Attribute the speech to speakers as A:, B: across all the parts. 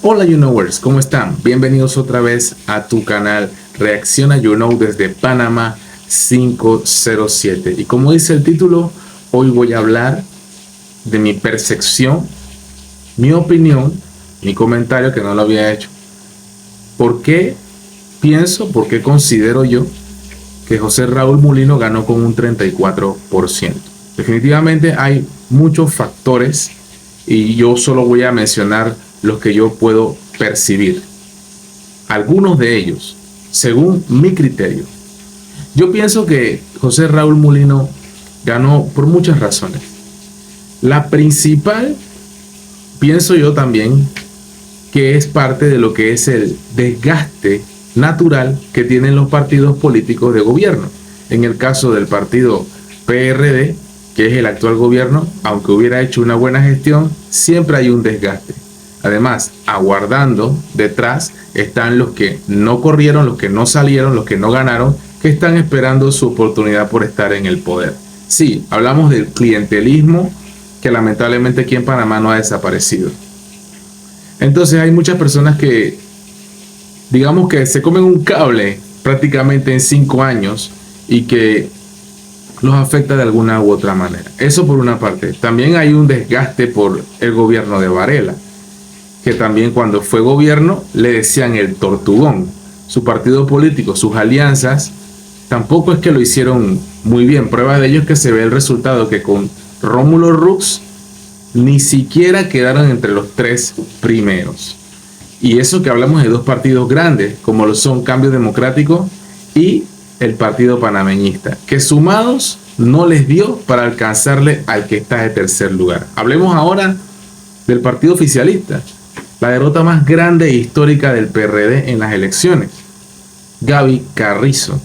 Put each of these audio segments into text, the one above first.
A: Hola YouKnowers, ¿cómo están? Bienvenidos otra vez a tu canal Reacciona YouKnow desde Panamá 507. Y como dice el título, hoy voy a hablar de mi percepción, mi opinión, mi comentario que no lo había hecho. ¿Por qué por qué considero yo que José Raúl Mulino ganó con un 34%? Definitivamente hay muchos factores y yo solo voy a mencionar los que yo puedo percibir. Algunos de ellos, según mi criterio. Yo pienso que José Raúl Mulino ganó por muchas razones. La principal, pienso yo también, que es parte de lo que es el desgaste natural que tienen los partidos políticos de gobierno. En el caso del partido PRD, que es el actual gobierno, aunque hubiera hecho una buena gestión, siempre hay un desgaste. Además, aguardando detrás están los que no corrieron, los que no salieron, los que no ganaron, que están esperando su oportunidad por estar en el poder. Sí, hablamos del clientelismo que lamentablemente aquí en Panamá no ha desaparecido. Entonces hay muchas personas que, digamos que se comen un cable prácticamente en 5 años y que los afecta de alguna u otra manera. Eso por una parte. También hay un desgaste por el gobierno de Varela, que también cuando fue gobierno le decían el tortugón. Su partido político, sus alianzas, tampoco es que lo hicieron muy bien. Prueba de ello es que se ve el resultado, que con Rómulo Rux ni siquiera quedaron entre los 3 primeros. Y eso que hablamos de 2 partidos grandes, como lo son Cambio Democrático y el Partido Panameñista, que sumados no les dio para alcanzarle al que está de tercer lugar. Hablemos ahora del partido oficialista, la derrota más grande e histórica del PRD en las elecciones. Gaby Carrizo,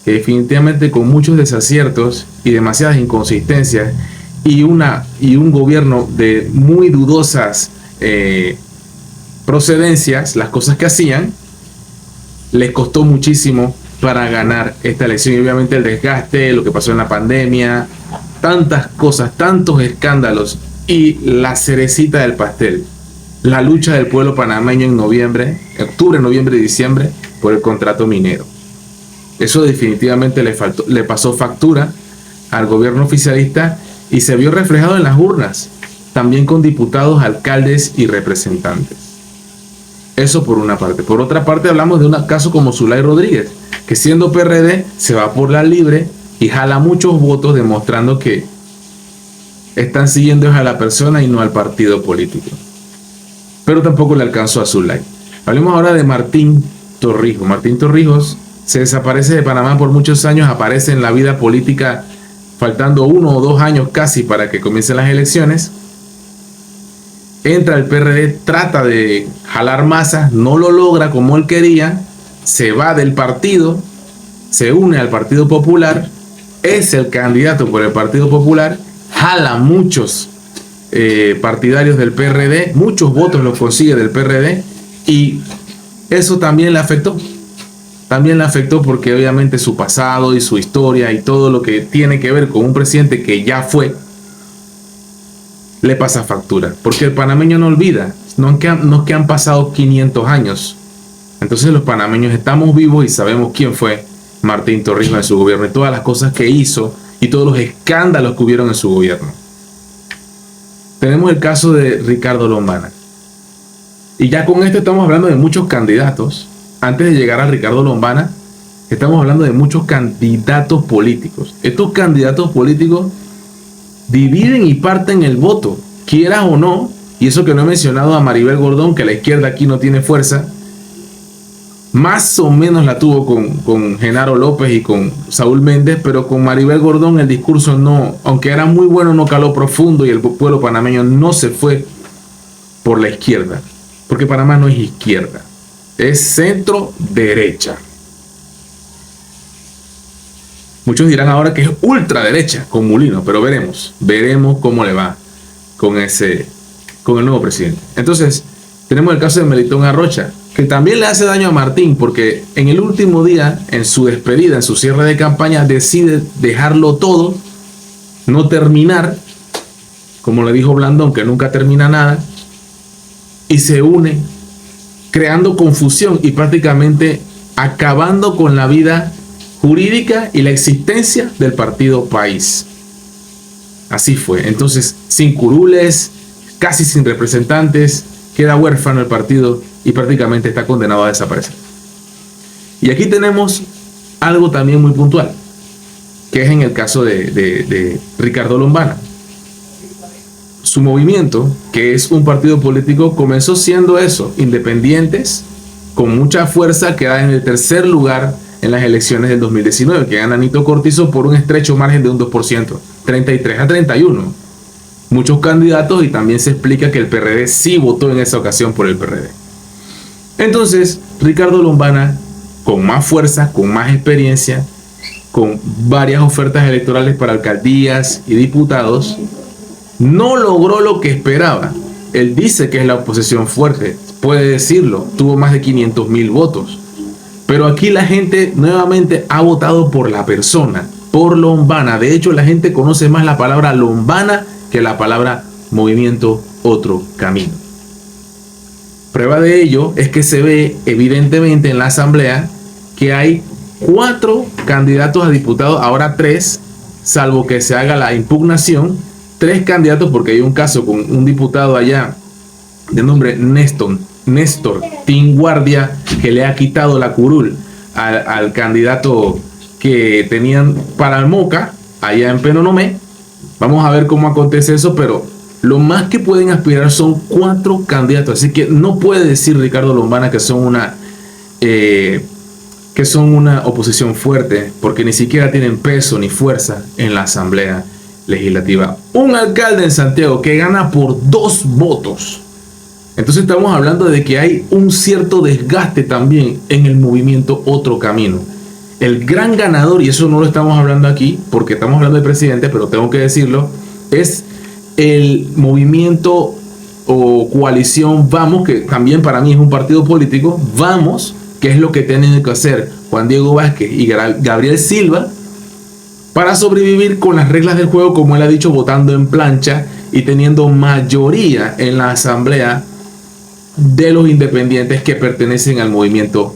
A: que definitivamente con muchos desaciertos y demasiadas inconsistencias y un gobierno de muy dudosas procedencias, las cosas que hacían, les costó muchísimo para ganar esta elección. Y obviamente el desgaste, lo que pasó en la pandemia, tantas cosas, tantos escándalos y la cerecita del pastel, la lucha del pueblo panameño en octubre, noviembre y diciembre por el contrato minero. Eso definitivamente le pasó factura al gobierno oficialista y se vio reflejado en las urnas, también con diputados, alcaldes y representantes. Eso por una parte. Por otra parte hablamos de un caso como Zulay Rodríguez, que siendo PRD se va por la libre y jala muchos votos, demostrando que están siguiendo a la persona y no al partido político. Pero tampoco le alcanzó a Zulay. Hablemos ahora de Martín Torrijos. Martín Torrijos se desaparece de Panamá por muchos años, aparece en la vida política faltando 1 o 2 años casi para que comiencen las elecciones. Entra al PRD, trata de jalar masas, no lo logra como él quería, se va del partido, se une al Partido Popular, es el candidato por el Partido Popular, jala muchos partidarios del PRD, muchos votos los consigue del PRD y eso también le afectó. También le afectó porque obviamente su pasado y su historia y todo lo que tiene que ver con un presidente que ya fue, le pasa factura. Porque el panameño no olvida, no es que han pasado 500 años. Entonces los panameños estamos vivos y sabemos quién fue Martín Torrijos en su gobierno y todas las cosas que hizo y todos los escándalos que hubieron en su gobierno. Tenemos el caso de Ricardo Lombana. Y ya con esto estamos hablando de muchos candidatos. Antes de llegar a Ricardo Lombana, estamos hablando de muchos candidatos políticos. Estos candidatos políticos dividen y parten el voto, quieras o no. Y eso que no he mencionado a Maribel Gordón, que la izquierda aquí no tiene fuerza. Más o menos la tuvo con Genaro López y con Saúl Méndez, pero con Maribel Gordón el discurso no, aunque era muy bueno, no caló profundo y el pueblo panameño no se fue por la izquierda, porque Panamá no es izquierda, es centro derecha. Muchos dirán ahora que es ultraderecha con Mulino, pero veremos cómo le va con el nuevo presidente. Entonces, tenemos el caso de Melitón Arrocha, que también le hace daño a Martín, porque en el último día, en su despedida, en su cierre de campaña, decide dejarlo todo, no terminar, como le dijo Blandón, que nunca termina nada, y se une creando confusión y prácticamente acabando con la vida jurídica y la existencia del partido País. Así fue. Entonces, sin curules, casi sin representantes, queda huérfano el partido y prácticamente está condenado a desaparecer. Y aquí tenemos algo también muy puntual, que es en el caso de Ricardo Lombana. Su movimiento, que es un partido político, comenzó siendo eso, independientes, con mucha fuerza, queda en el tercer lugar en las elecciones del 2019, que gana Nito Cortizo por un estrecho margen de un 2%, 33-31. Muchos candidatos, y también se explica que el PRD sí votó en esa ocasión por el PRD. Entonces, Ricardo Lombana, con más fuerza, con más experiencia, con varias ofertas electorales para alcaldías y diputados, no logró lo que esperaba. Él dice que es la oposición fuerte, puede decirlo, tuvo más de 500,000 votos. Pero aquí la gente nuevamente ha votado por la persona, por Lombana. De hecho, la gente conoce más la palabra Lombana que la palabra Movimiento Otro Camino. Prueba de ello es que se ve evidentemente en la asamblea que hay 4 candidatos a diputados, ahora 3, salvo que se haga la impugnación, 3 candidatos, porque hay un caso con un diputado allá de nombre Néstor Tin Guardia, que le ha quitado la curul al candidato que tenían para el Moca allá en Penonomé. Vamos a ver cómo acontece eso, pero lo más que pueden aspirar son 4 candidatos, así que no puede decir Ricardo Lombana que son una oposición fuerte, porque ni siquiera tienen peso ni fuerza en la asamblea legislativa. Un alcalde en Santiago que gana por 2 votos. Entonces estamos hablando de que hay un cierto desgaste también en el movimiento Otro Camino. El gran ganador, y eso no lo estamos hablando aquí porque estamos hablando del presidente, pero tengo que decirlo, es el movimiento o coalición Vamos, que también para mí es un partido político. Vamos, que es lo que tienen que hacer Juan Diego Vázquez y Gabriel Silva para sobrevivir con las reglas del juego, como él ha dicho, votando en plancha y teniendo mayoría en la asamblea de los independientes que pertenecen al movimiento,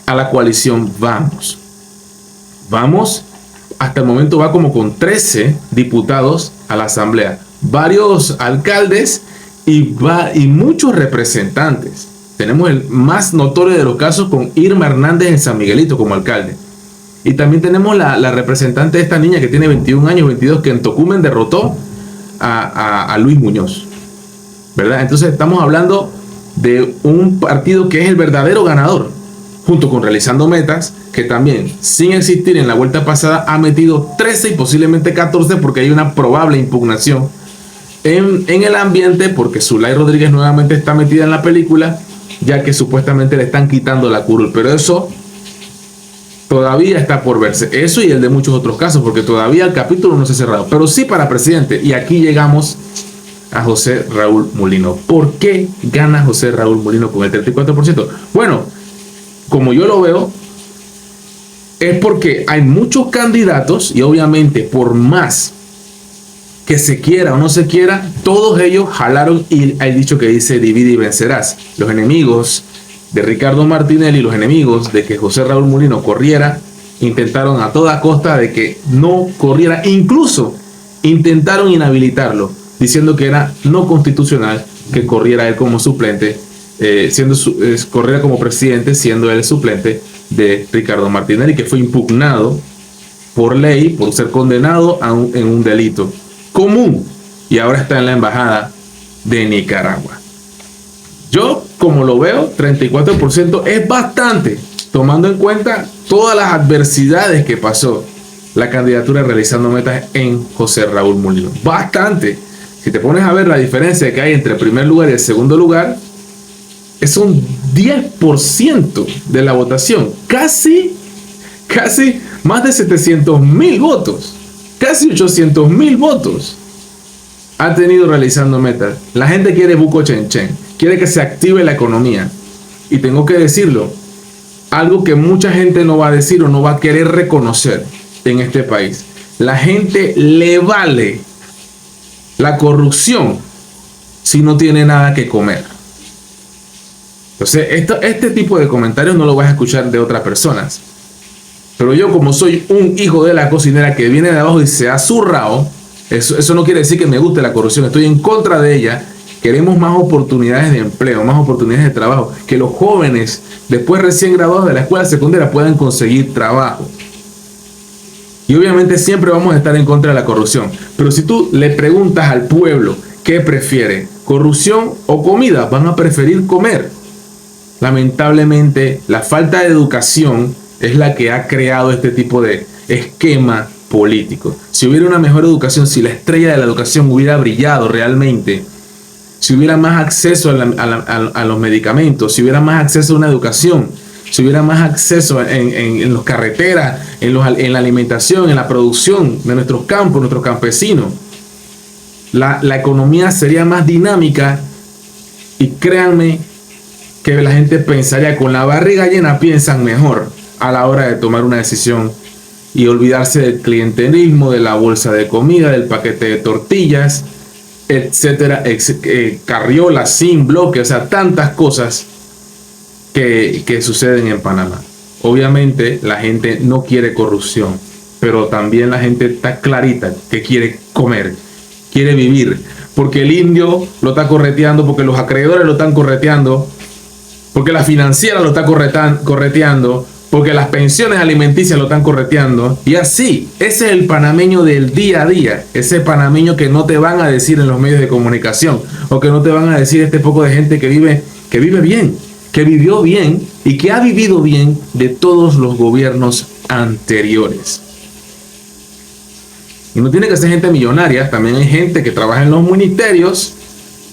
A: a la coalición Vamos. Vamos, hasta el momento va como con 13 diputados a la asamblea, varios alcaldes y muchos representantes. Tenemos el más notorio de los casos con Irma Hernández en San Miguelito como alcalde. Y también tenemos la representante de esta niña que tiene 21 años, 22, que en Tocumen derrotó a Luis Muñoz, ¿verdad? Entonces estamos hablando de un partido que es el verdadero ganador, junto con Realizando Metas, que también, sin existir en la vuelta pasada, ha metido 13 y posiblemente 14, porque hay una probable impugnación en el ambiente, porque Zulay Rodríguez nuevamente está metida en la película, ya que supuestamente le están quitando la curul. Pero eso todavía está por verse. Eso y el de muchos otros casos, porque todavía el capítulo no se ha cerrado. Pero sí para presidente. Y aquí llegamos a José Raúl Mulino. ¿Por qué gana José Raúl Mulino con el 34%? Bueno, como yo lo veo, es porque hay muchos candidatos y obviamente por más que se quiera o no se quiera, todos ellos jalaron y hay dicho que dice divide y vencerás. Los enemigos de Ricardo Martinelli, los enemigos de que José Raúl Mulino corriera, intentaron a toda costa de que no corriera, incluso intentaron inhabilitarlo, diciendo que era no constitucional que corriera él como suplente, corriera como presidente, siendo él suplente de Ricardo Martinelli, que fue impugnado por ley por ser condenado en un delito común y ahora está en la embajada de Nicaragua. Yo, como lo veo, 34% es bastante, tomando en cuenta todas las adversidades que pasó la candidatura Realizando Metas en José Raúl Mulino. Bastante. Si te pones a ver la diferencia que hay entre el primer lugar y el segundo lugar, es un 10% de la votación. Casi más de 700,000 votos. Casi 800,000 votos ha tenido Realizando Metas. La gente quiere buco chen chen, quiere que se active la economía. Y tengo que decirlo, algo que mucha gente no va a decir o no va a querer reconocer en este país. La gente le vale la corrupción si no tiene nada que comer. Entonces, este tipo de comentarios no lo vas a escuchar de otras personas. Pero yo, como soy un hijo de la cocinera que viene de abajo y se ha zurrado, eso no quiere decir que me guste la corrupción. Estoy en contra de ella. Queremos más oportunidades de empleo, más oportunidades de trabajo. Que los jóvenes, después recién graduados de la escuela secundaria, puedan conseguir trabajo. Y obviamente siempre vamos a estar en contra de la corrupción. Pero si tú le preguntas al pueblo qué prefiere, corrupción o comida, van a preferir comer. Lamentablemente, la falta de educación es la que ha creado este tipo de esquema político. Si hubiera una mejor educación, si la estrella de la educación hubiera brillado realmente, si hubiera más acceso a los medicamentos, si hubiera más acceso a una educación, si hubiera más acceso en las carreteras, en la alimentación, en la producción de nuestros campos, nuestros campesinos, la economía sería más dinámica y créanme que la gente pensaría, con la barriga llena piensan mejor a la hora de tomar una decisión y olvidarse del clientelismo, de la bolsa de comida, del paquete de tortillas, etcétera, carriolas sin bloque, o sea, tantas cosas que suceden en Panamá. Obviamente la gente no quiere corrupción, pero también la gente está clarita que quiere comer, quiere vivir, porque el indio lo está correteando, porque los acreedores lo están correteando, porque la financiera lo está correteando, porque las pensiones alimenticias lo están correteando. Y así, ese es el panameño del día a día, ese panameño que no te van a decir en los medios de comunicación, o que no te van a decir este poco de gente que vive bien, que vivió bien y que ha vivido bien de todos los gobiernos anteriores. Y no tiene que ser gente millonaria, también hay gente que trabaja en los ministerios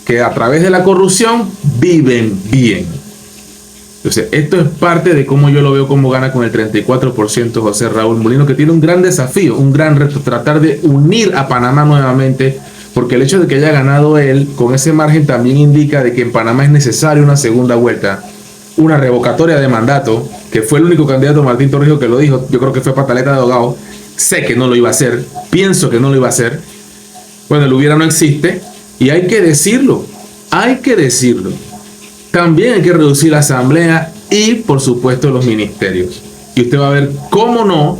A: que a través de la corrupción viven bien. Entonces, esto es parte de cómo yo lo veo, cómo gana con el 34% José Raúl Mulino, que tiene un gran desafío, un gran reto, tratar de unir a Panamá nuevamente, porque el hecho de que haya ganado él con ese margen también indica de que en Panamá es necesaria una segunda vuelta, una revocatoria de mandato, que fue el único candidato, Martín Torrijos, que lo dijo. Yo creo que fue pataleta de ahogado. Sé que no lo iba a hacer, pienso que no lo iba a hacer. Bueno, el hubiera no existe y hay que decirlo, hay que decirlo. También hay que reducir la asamblea y, por supuesto, los ministerios. Y usted va a ver cómo no,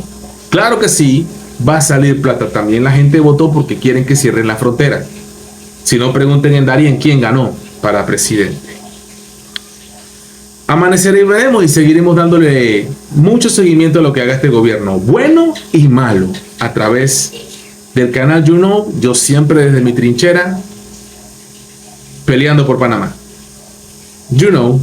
A: claro que sí, va a salir plata. También la gente votó porque quieren que cierren la frontera. Si no, pregunten en Darien quién ganó para presidente. Amanecerá y veremos, y seguiremos dándole mucho seguimiento a lo que haga este gobierno, bueno y malo, a través del canal You Know. Yo siempre desde mi trinchera, peleando por Panamá. You Know.